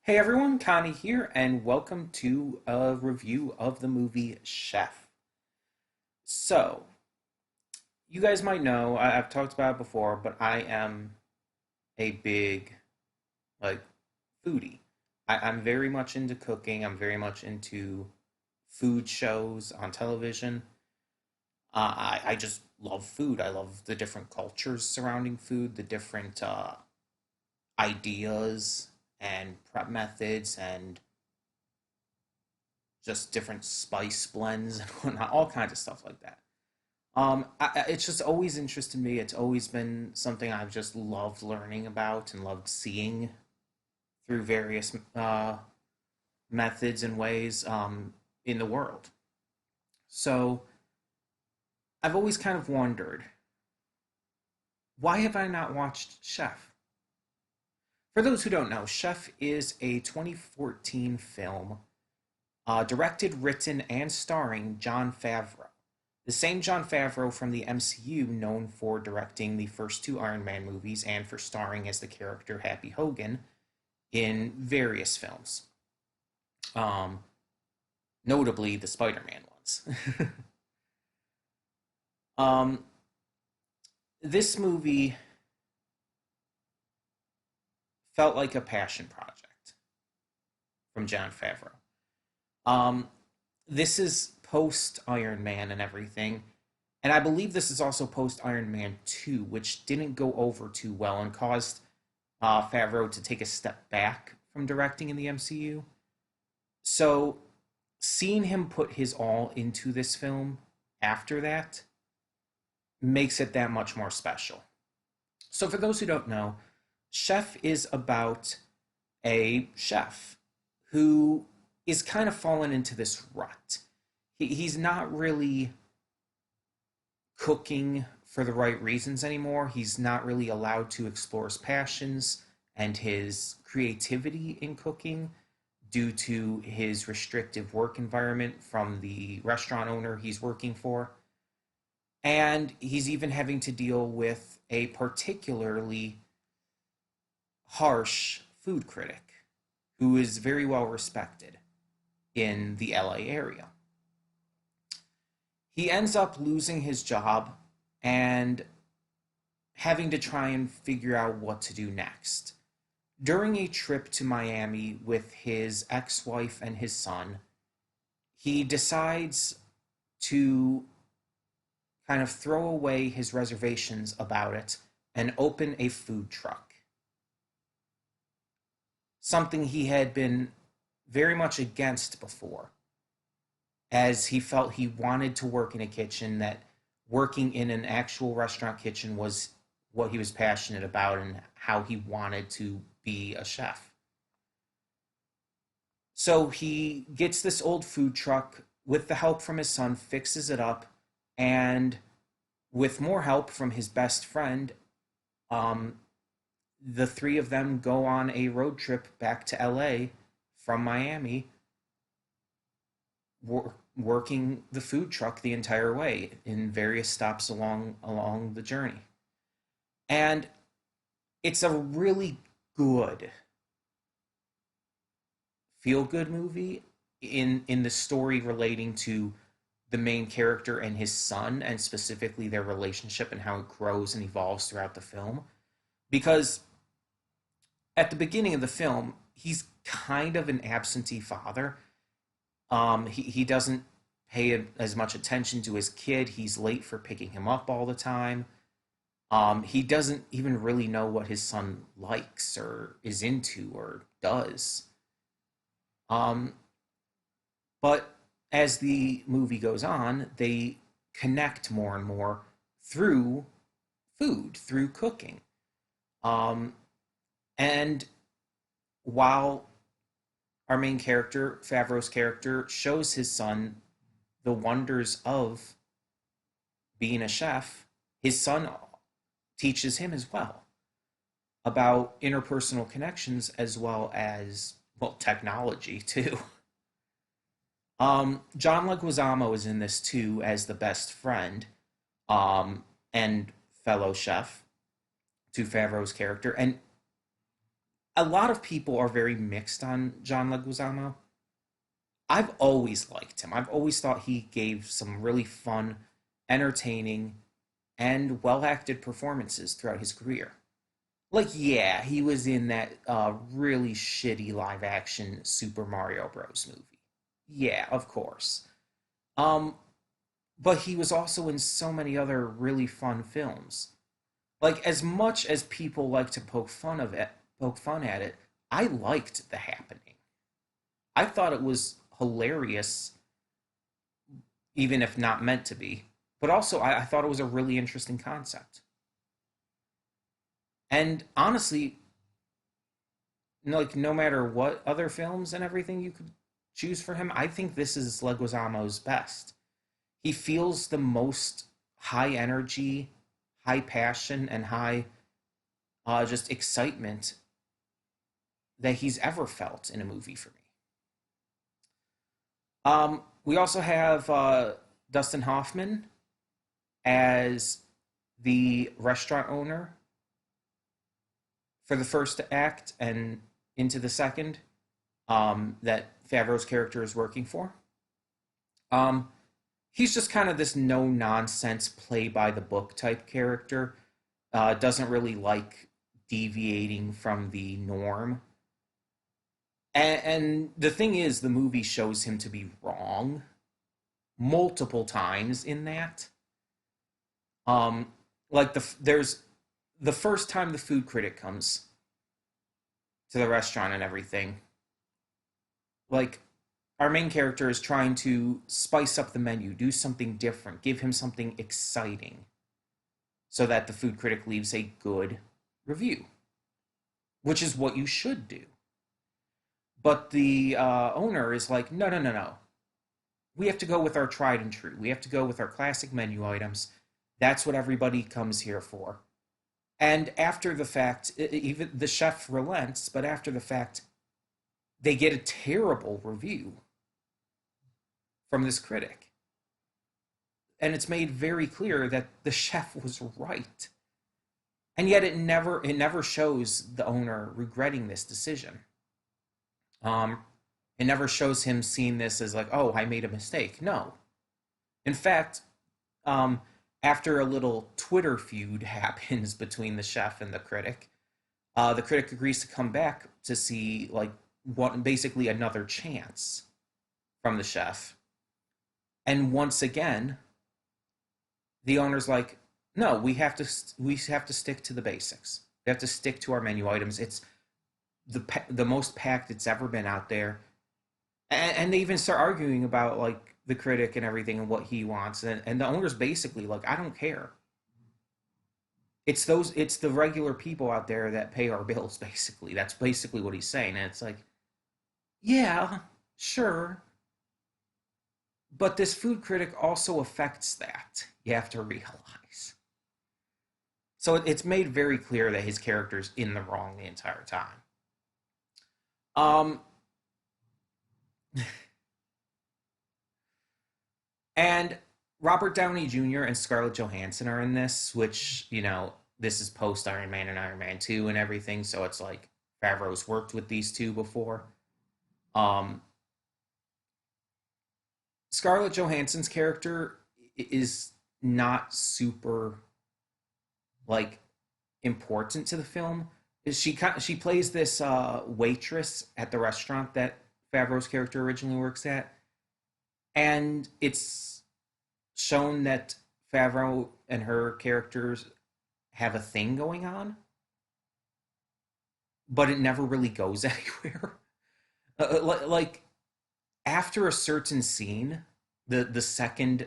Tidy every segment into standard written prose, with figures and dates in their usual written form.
Hey everyone, Connie here, and welcome to a review of the movie Chef. So, you guys might know, I've talked about it before, but I am a big, like, foodie. I'm very much into cooking, I'm very much into food shows on television. I just love food. I love the different cultures surrounding food, the different ideas and prep methods and just different spice blends and whatnot, all kinds of stuff like that. It's just always interested me. It's always been something I've just loved learning about and loved seeing through various methods and ways in the world. So I've always kind of wondered, why have I not watched Chef? For those who don't know, Chef is a 2014 film directed, written, and starring Jon Favreau. The same Jon Favreau from the MCU, known for directing the first two Iron Man movies and for starring as the character Happy Hogan in various films, um, notably the Spider Man ones. um, this movie felt like a passion project from Jon Favreau. Um, this is post Iron Man and everything. And I believe this is also post Iron Man 2, which didn't go over too well and caused Favreau to take a step back from directing in the MCU. So, seeing him put his all into this film after that makes it that much more special. So, for those who don't know, Chef is about a chef who is kind of fallen into this rut. He's not really cooking for the right reasons anymore. He's not really allowed to explore his passions and his creativity in cooking due to his restrictive work environment from the restaurant owner he's working for. And he's even having to deal with a particularly harsh food critic who is very well respected in the LA area. He ends up losing his job and having to try and figure out what to do next. During a trip to Miami with his ex wife and his son, he decides to kind of throw away his reservations about it and open a food truck. Something he had been very much against before, as he felt he wanted to work in a kitchen, that working in an actual restaurant kitchen was what he was passionate about and how he wanted to be a chef. So he gets this old food truck with the help from his son, fixes it up, and with more help from his best friend, um, the three of them go on a road trip back to LA from Miami, working the food truck the entire way in various stops along the journey. And it's a really good feel good movie in the story relating to the main character and his son, and specifically their relationship and how it grows and evolves throughout the film. Because at the beginning of the film, he's kind of an absentee father. He doesn't pay as much attention to his kid. He's late for picking him up all the time. He doesn't even really know what his son likes or is into or does. Um, but as the movie goes on, they connect more and more through food, through cooking. Um, and while our main character, Favreau's character, shows his son the wonders of being a chef, his son teaches him as well about interpersonal connections as well as, well, technology too. John Leguizamo is in this too as the best friend and fellow chef to Favreau's character, and A lot of people are very mixed on John Leguizamo. I've always liked him. I've always thought he gave some really fun, entertaining, and well acted performances throughout his career. Like, yeah, he was in that really shitty live action Super Mario Bros. Movie. Yeah, of course. Um, but he was also in so many other really fun films. Like, as much as people like to poke fun at it, I liked The Happening. I thought it was hilarious, even if not meant to be. But also, I thought it was a really interesting concept. And honestly, like no matter what other films and everything you could choose for him, I think this is Leguizamo's best. He feels the most high energy, high passion, and high just excitement that he's ever felt in a movie for me. We also have Dustin Hoffman as the restaurant owner for the first act and into the second that Favreau's character is working for. Um, he's just kind of this no nonsense, play by the book type character. Doesn't really like deviating from the norm. And the thing is, the movie shows him to be wrong multiple times in that. Um, like there's the first time the food critic comes to the restaurant and everything. Like our main character is trying to spice up the menu, do something different, give him something exciting, so that the food critic leaves a good review, which is what you should do. But the owner is like, no, no, no, no. We have to go with our tried and true. We have to go with our classic menu items. That's what everybody comes here for. And after the fact, even the chef relents, but after the fact, they get a terrible review from this critic. And it's made very clear that the chef was right. And yet it never shows the owner regretting this decision. Um, it never shows him seeing this as like, oh, I made a mistake. No. In fact, um, after a little Twitter feud happens between the chef and the critic agrees to come back to see like what basically another chance from the chef. And once again, the owner's like, no, we have to stick to the basics. We have to stick to our menu items. It's the most packed it's ever been out there, and they even start arguing about like the critic and everything and what he wants, and the owner's basically like, I don't care. It's the regular people out there that pay our bills. Basically, that's basically what he's saying, and it's like, yeah, sure, but this food critic also affects that. You have to realize. So it's made very clear that his character's in the wrong the entire time. Um, and Robert Downey Jr. and Scarlett Johansson are in this, which, this is post Iron Man and Iron Man 2 and everything, so it's like Favreau's worked with these two before. Um, Scarlett Johansson's character is not super like important to the film. She plays this waitress at the restaurant that Favreau's character originally works at, and it's shown that Favreau and her characters have a thing going on, but it never really goes anywhere. Like after a certain scene, the second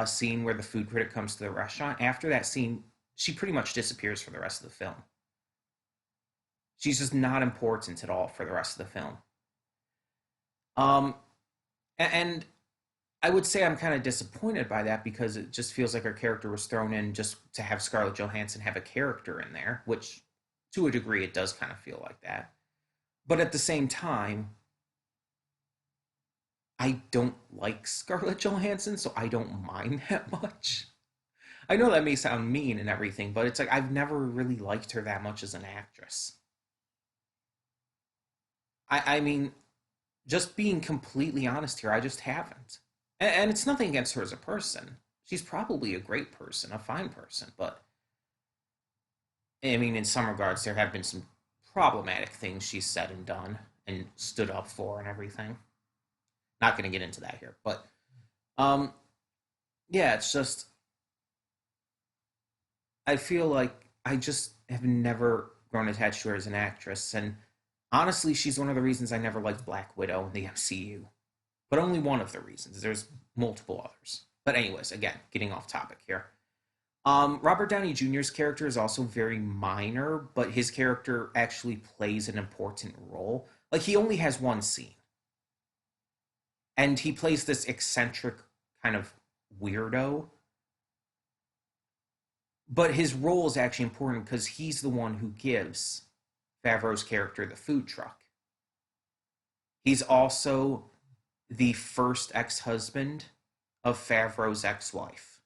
scene where the food critic comes to the restaurant, after that scene, she pretty much disappears for the rest of the film. She's just not important at all for the rest of the film. Um, and I would say I'm kind of disappointed by that because it just feels like her character was thrown in just to have Scarlett Johansson have a character in there, which to a degree it does kind of feel like that. But at the same time, I don't like Scarlett Johansson, so I don't mind that much. I know that may sound mean and everything, but it's like I've never really liked her that much as an actress. I mean, just being completely honest here, I just haven't. And it's nothing against her as a person. She's probably a great person, a fine person, but I mean, in some regards, there have been some problematic things she's said and done and stood up for and everything. Not going to get into that here, but um, yeah, it's just I feel like I just have never grown attached to her as an actress, and honestly, she's one of the reasons I never liked Black Widow in the MCU. But only one of the reasons. There's multiple others. But anyways, again, getting off topic here. Robert Downey Jr.'s character is also very minor, but his character actually plays an important role. Like he only has one scene, and he plays this eccentric kind of weirdo. But his role is actually important because he's the one who gives Favreau's character the food truck. He's also the first ex-husband of Favreau's ex-wife,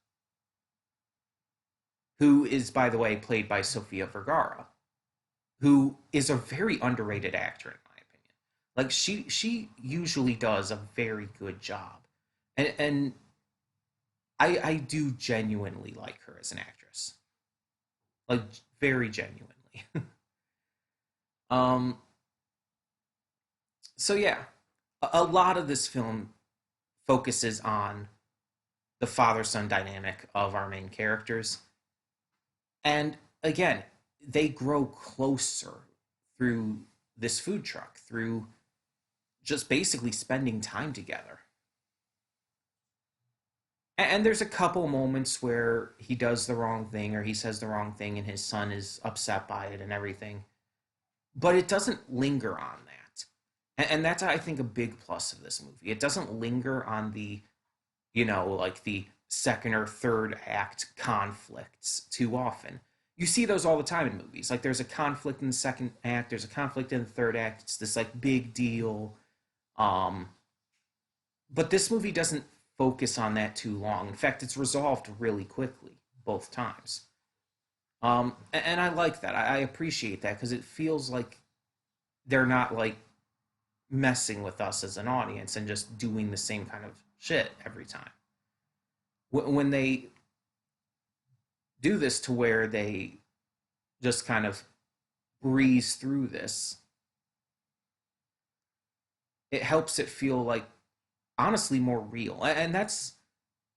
who is, by the way, played by Sofia Vergara, who is a very underrated actor in my opinion. Like she usually does a very good job, and I do genuinely like her as an actress, like very genuinely. um, so yeah, a lot of this film focuses on the father son dynamic of our main characters. And again, they grow closer through this food truck, through just basically spending time together. And there's a couple moments where he does the wrong thing or he says the wrong thing and his son is upset by it and everything. But it doesn't linger on that. And that's, I think, a big plus of this movie. It doesn't linger on the, like the second or third act conflicts too often. You see those all the time in movies. Like there's a conflict in the second act, there's a conflict in the third act. It's this like big deal. Um, but this movie doesn't focus on that too long. In fact, it's resolved really quickly both times. And I like that. I appreciate that because it feels like they're not like messing with us as an audience and just doing the same kind of shit every time. When they do this to where they just kind of breeze through this, it helps it feel like honestly more real. And that's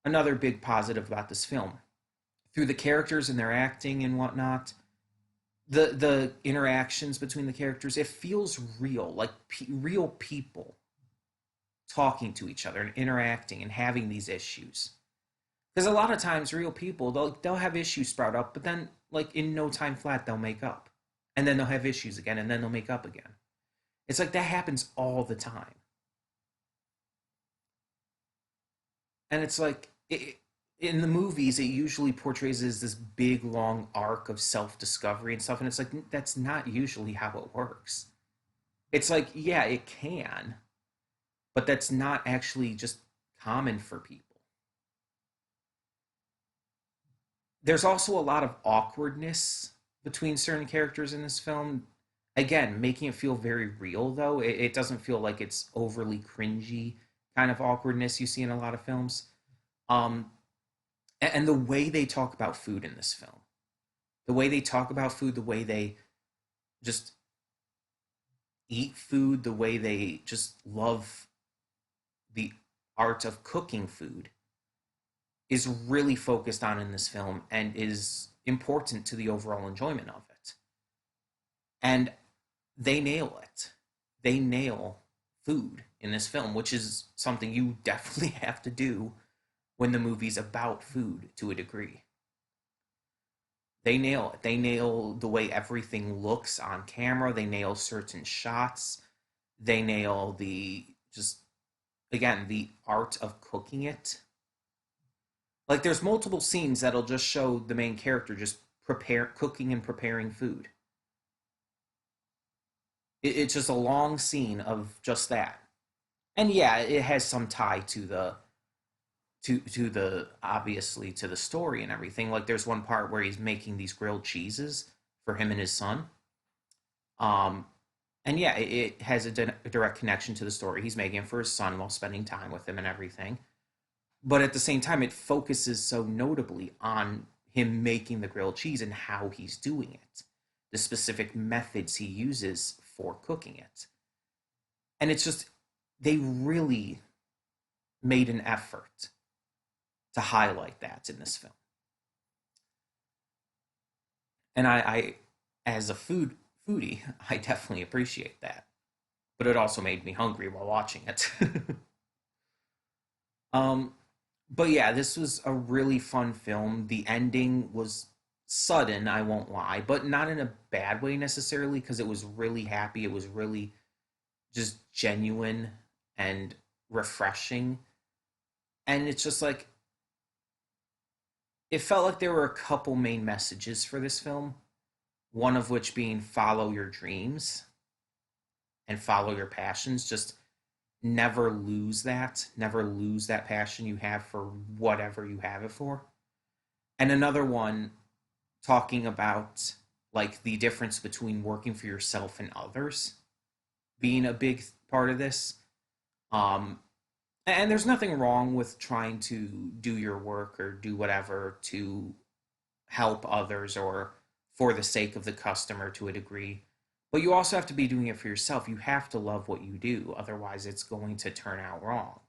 another big positive about this film. Through the characters and their acting and whatnot, the interactions between the characters, it feels real, like real people talking to each other and interacting and having these issues. Because a lot of times, real people they'll have issues sprout up, but then like in no time flat they'll make up, and then they'll have issues again, and then they'll make up again. It's like that happens all the time, and it's like in the movies it usually portrays as this big long arc of self discovery and stuff, and it's like that's not usually how it works. It's like yeah, it can, but that's not actually just common for people. There's also a lot of awkwardness between certain characters in this film. Again, making it feel very real, though. It doesn't feel like it's overly cringy kind of awkwardness you see in a lot of films. Um, and the way they talk about food in this film, the way they talk about food, the way they just eat food, the way they just love the art of cooking food is really focused on in this film and is important to the overall enjoyment of it. And they nail it. They nail food in this film, which is something you definitely have to do when the movie's about food to a degree. They nail it. They nail the way everything looks on camera. They nail certain shots. They nail the just again the art of cooking it. Like there's multiple scenes that'll just show the main character just prepare cooking and preparing food. It's just a long scene of just that. And yeah, it has some tie to the obviously to the story and everything. Like there's one part where he's making these grilled cheeses for him and his son. Um And yeah, it has a direct connection to the story. He's making it for his son while spending time with him and everything. But at the same time, it focuses so notably on him making the grilled cheese and how he's doing it, the specific methods he uses for cooking it. And it's just, they really made an effort to highlight that in this film. And as a foodie, I definitely appreciate that. But it also made me hungry while watching it. um, but yeah, this was a really fun film. The ending was sudden, I won't lie, but not in a bad way necessarily, because it was really happy. It was really just genuine and refreshing. And it's just like, it felt like there were a couple main messages for this film, one of which being follow your dreams and follow your passions. Just never lose that passion you have for whatever you have it for. And another one talking about like the difference between working for yourself and others being a big part of this. Um, and there's nothing wrong with trying to do your work or do whatever to help others or for the sake of the customer to a degree. But you also have to be doing it for yourself. You have to love what you do, otherwise it's going to turn out wrong.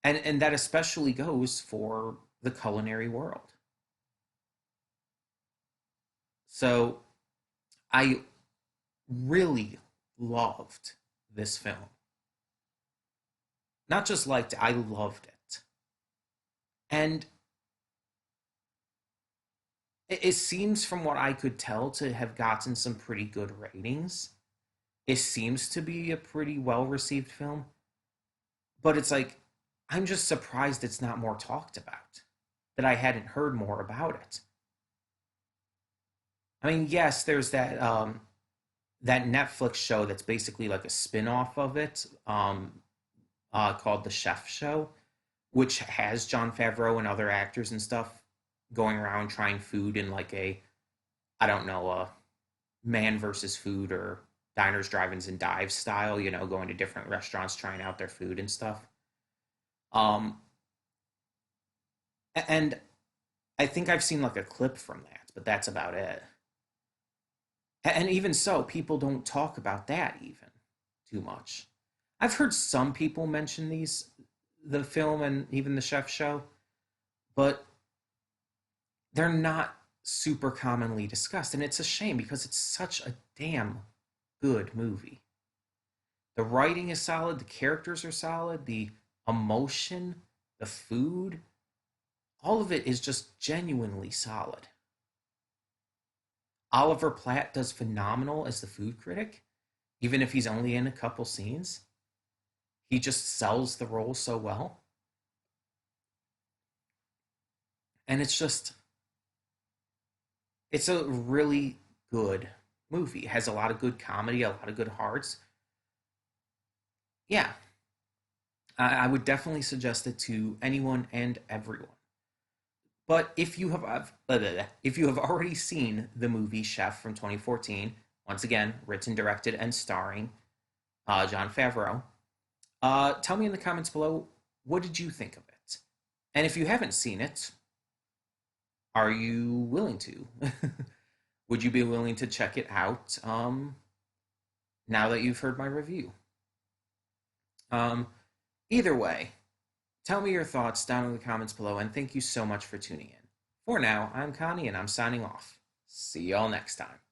And that especially goes for the culinary world. So I really loved this film. Not just liked it, I loved it. And it seems from what I could tell to have gotten some pretty good ratings. It seems to be a pretty well received film, but it's like I'm just surprised it's not more talked about. That I hadn't heard more about it. I mean, yes, there's that Netflix show that's basically like a spin-off of it, called The Chef Show, which has John Favreau and other actors and stuff going around trying food in like a, I don't know, a man versus food or diners, drive-ins, and dives style. Going to different restaurants, trying out their food and stuff. Um, and I think I've seen like a clip from that, but that's about it. And even so, people don't talk about that even too much. I've heard some people mention the film and even the chef show, but they're not super commonly discussed. And it's a shame because it's such a damn good movie. The writing is solid, the characters are solid, the emotion, the food, all of it is just genuinely solid. Oliver Platt does phenomenal as the food critic, even if he's only in a couple scenes. He just sells the role so well. And it's a really good movie. It has a lot of good comedy, a lot of good hearts. Yeah, I would definitely suggest it to anyone and everyone. But if you have already seen the movie Chef from 2014, once again written, directed, and starring John Favreau, tell me in the comments below, what did you think of it? And if you haven't seen it, are you willing to? Would you be willing to check it out now that you've heard my review? Um, Either way, tell me your thoughts down in the comments below, and thank you so much for tuning in. For now, I'm Connie, and I'm signing off. See y'all next time.